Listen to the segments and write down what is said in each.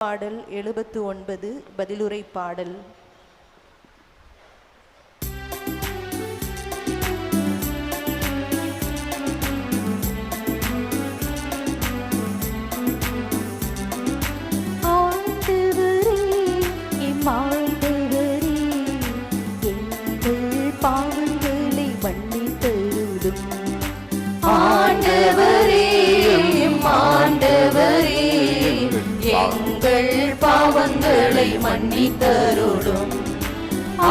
பாடல் 79 பதிலுரை பாடல். எங்கள் பாவங்களை மன்னித்தருளும்.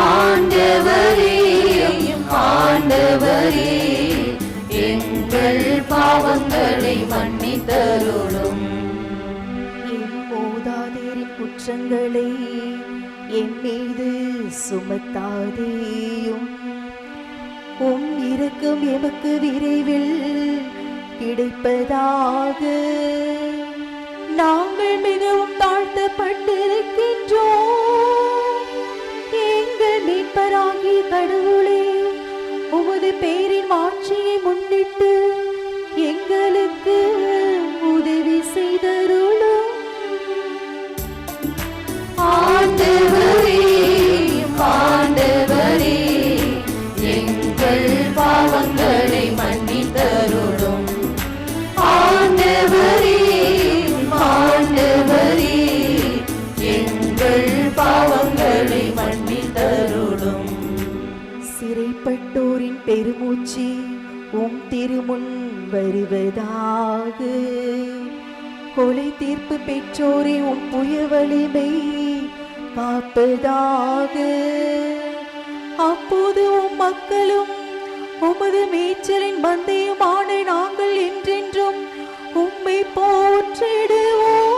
ஆண்டவரே, ஆண்டவரே, எங்கள் பாவங்களை மன்னித்தருளும். என் மூதாதையரின் குற்றங்களை என் மீது சுமத்தாதேயும். உம் இரக்கம் எமக்கு விரைவில் கிடைப்பதாக. நாங்கள் மிகவும் தாழ்த்தப்பட்டிருக்கின்றோம். எங்கள் மீட்பராகிய கடவுளே, உமது பேரின் மாட்சியை முன்னிட்டு எங்களுக்கு உதவி செய்தருளும். ஆண்டவரே, ஆண்டவரே, எங்கள் பாவங்களை மன்னித்தருளும். ஆண்டவரே, ஆண்டவரே, எங்கள் பாவங்களை மன்னித்தருளும். சிறைப்பட்டோரின் பெருமூச்சு உம் திருமுன் வருவதாக. கொலை தீர்ப்பு பெற்றோரை உம் புய வலிமை காப்பதாக. அப்போது உம் மக்களும் உமது மேய்ச்சலின் மந்தையுமான நாங்கள் என்றென்றும் உம்மை போற்றிடுவோம்.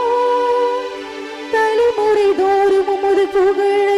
தலைமுறை தோறும் உமது புகழ